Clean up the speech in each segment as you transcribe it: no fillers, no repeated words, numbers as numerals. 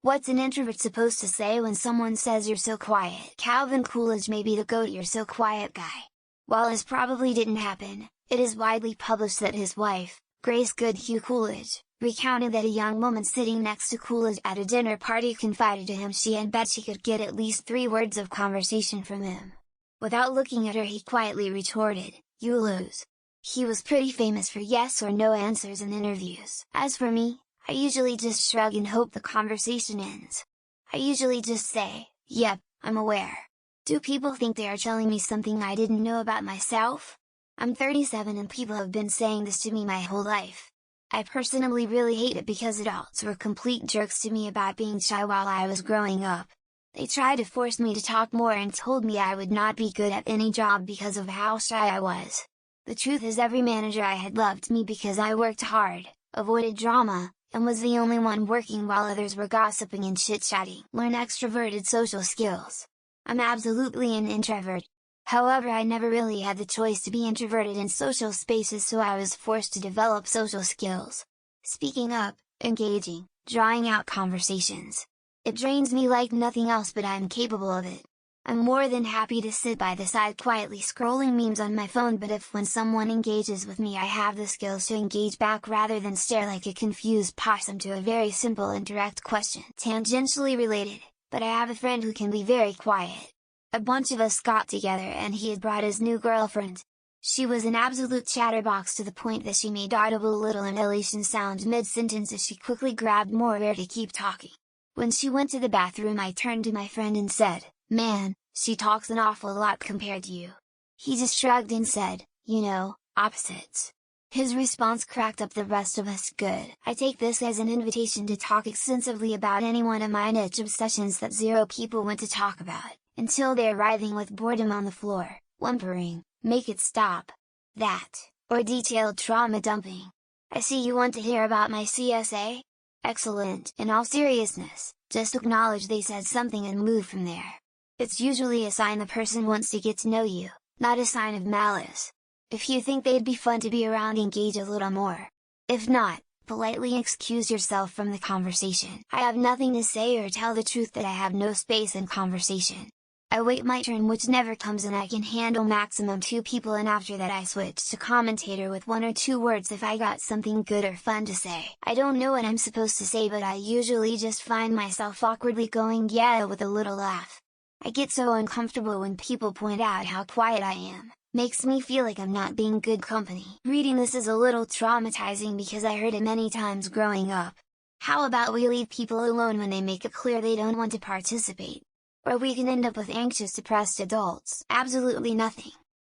What's an introvert supposed to say when someone says you're so quiet? Calvin Coolidge may be the GOAT "you're so quiet" guy. While this probably didn't happen, it is widely published that his wife, Grace Goodhue Coolidge, recounted that a young woman sitting next to Coolidge at a dinner party confided to him she had bet she could get at least 3 words of conversation from him. Without looking at her, he quietly retorted, "You lose." He was pretty famous for yes or no answers in interviews. As for me, I usually just shrug and hope the conversation ends. I usually just say, "Yep, I'm aware." Do people think they are telling me something I didn't know about myself? I'm 37 and people have been saying this to me my whole life. I personally really hate it because adults were complete jerks to me about being shy while I was growing up. They tried to force me to talk more and told me I would not be good at any job because of how shy I was. The truth is, every manager I had loved me because I worked hard, avoided drama, and was the only one working while others were gossiping and chit-chatting. Learn extroverted social skills. I'm absolutely an introvert. However, I never really had the choice to be introverted in social spaces, so I was forced to develop social skills. Speaking up, engaging, drawing out conversations. It drains me like nothing else, but I'm capable of it. I'm more than happy to sit by the side quietly scrolling memes on my phone, but if when someone engages with me I have the skills to engage back rather than stare like a confused possum to a very simple and direct question. Tangentially related, but I have a friend who can be very quiet. A bunch of us got together and he had brought his new girlfriend. She was an absolute chatterbox to the point that she made audible little inhalation sounds mid-sentence as she quickly grabbed more air to keep talking. When she went to the bathroom, I turned to my friend and said, "Man, she talks an awful lot compared to you." He just shrugged and said, "You know, opposites." His response cracked up the rest of us good. I take this as an invitation to talk extensively about any one of my niche obsessions that 0 people want to talk about, until they're writhing with boredom on the floor, whimpering, "Make it stop!" That, or detailed trauma dumping. I see you want to hear about my CSA? Excellent. In all seriousness, just acknowledge they said something and move from there. It's usually a sign the person wants to get to know you, not a sign of malice. If you think they'd be fun to be around, engage a little more. If not, politely excuse yourself from the conversation. I have nothing to say or tell the truth that I have no space in conversation. I wait my turn, which never comes, and I can handle maximum 2 people, and after that I switch to commentator with 1 or 2 words if I got something good or fun to say. I don't know what I'm supposed to say, but I usually just find myself awkwardly going "yeah" with a little laugh. I get so uncomfortable when people point out how quiet I am, makes me feel like I'm not being good company. Reading this is a little traumatizing because I heard it many times growing up. How about we leave people alone when they make it clear they don't want to participate? Or we can end up with anxious, depressed adults. Absolutely nothing.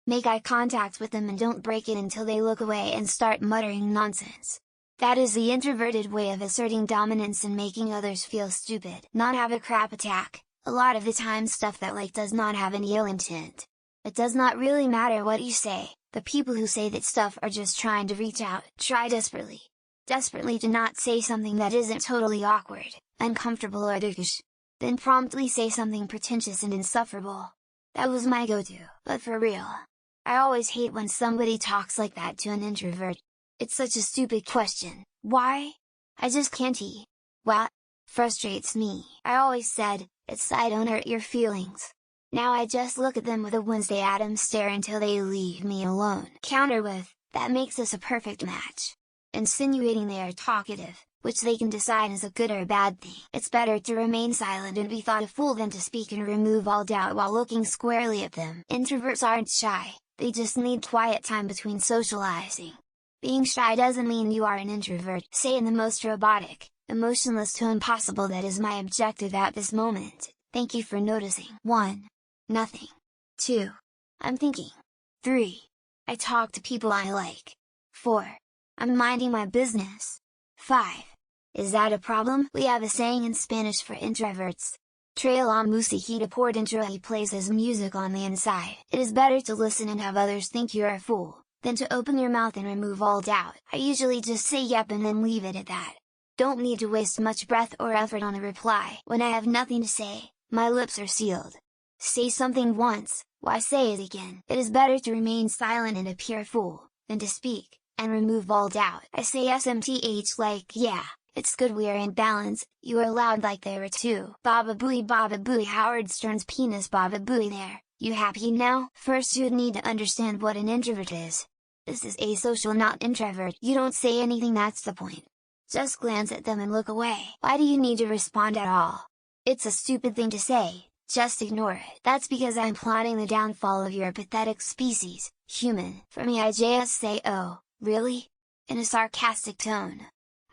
Make eye contact with them and don't break it until they look away and start muttering nonsense. That is the introverted way of asserting dominance and making others feel stupid. Not have a crap attack, a lot of the time stuff that does not have any ill intent. It does not really matter what you say, the people who say that stuff are just trying to reach out. Try desperately to not say something that isn't totally awkward, uncomfortable or dickish. Then promptly say something pretentious and insufferable. That was my go-to. But for real, I always hate when somebody talks like that to an introvert. It's such a stupid question. Why? I just can't. Well, frustrates me. I always said, "It's I don't hurt your feelings." Now I just look at them with a Wednesday Addams stare until they leave me alone. Counter with, "That makes us a perfect match," insinuating they are talkative, which they can decide is a good or bad thing. It's better to remain silent and be thought a fool than to speak and remove all doubt while looking squarely at them. Introverts aren't shy, they just need quiet time between socializing. Being shy doesn't mean you are an introvert. Say in the most robotic, emotionless tone possible, "That is my objective at this moment, thank you for noticing." 1. Nothing. 2. I'm thinking. 3. I talk to people I like. 4. I'm minding my business. 5. Is that a problem? We have a saying in Spanish for introverts. Trae la musiquita por dentro. He plays his music on the inside. It is better to listen and have others think you're a fool, than to open your mouth and remove all doubt. I usually just say yep and then leave it at that. Don't need to waste much breath or effort on a reply. When I have nothing to say, my lips are sealed. Say something once, why say it again? It is better to remain silent and appear a fool, than to speak, and remove all doubt. I say SMTH like "yeah," It's good we're in balance, you are loud like they were too. Baba booey Howard Stern's penis Baba booey there, you happy now? First you'd need to understand what an introvert is. This is asocial not introvert. You don't say anything, that's the point. Just glance at them and look away. Why do you need to respond at all? It's a stupid thing to say, just ignore it. That's because I'm plotting the downfall of your pathetic species, human. For me I just say oh, really? In a sarcastic tone.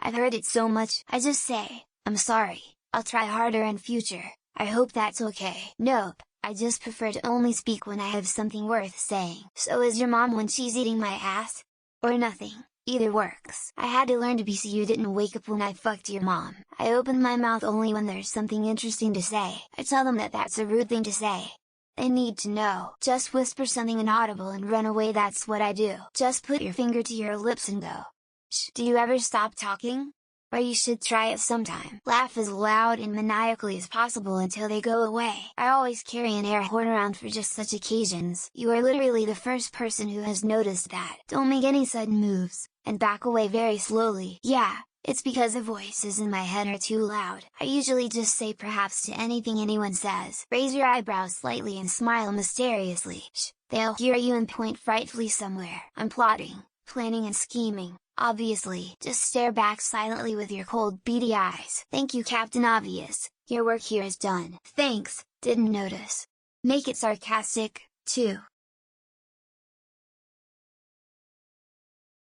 I've heard it so much, I just say, I'm sorry, I'll try harder in future, I hope that's okay. Nope, I just prefer to only speak when I have something worth saying. So is your mom when she's eating my ass? Or nothing, either works. I had to learn to be so you didn't wake up when I fucked your mom. I open my mouth only when there's something interesting to say. I tell them that that's a rude thing to say. They need to know. Just whisper something inaudible and run away, that's what I do. Just put your finger to your lips and go. Shh, do you ever stop talking? Or you should try it sometime. Laugh as loud and maniacally as possible until they go away. I always carry an air horn around for just such occasions. You are literally the first person who has noticed that. Don't make any sudden moves, and back away very slowly. Yeah, it's because the voices in my head are too loud. I usually just say perhaps to anything anyone says. Raise your eyebrows slightly and smile mysteriously. Shh, they'll hear you and point frightfully somewhere. I'm plotting, planning and scheming. Obviously, just stare back silently with your cold, beady eyes. Thank you, Captain Obvious, your work here is done. Thanks, didn't notice. Make it sarcastic, too.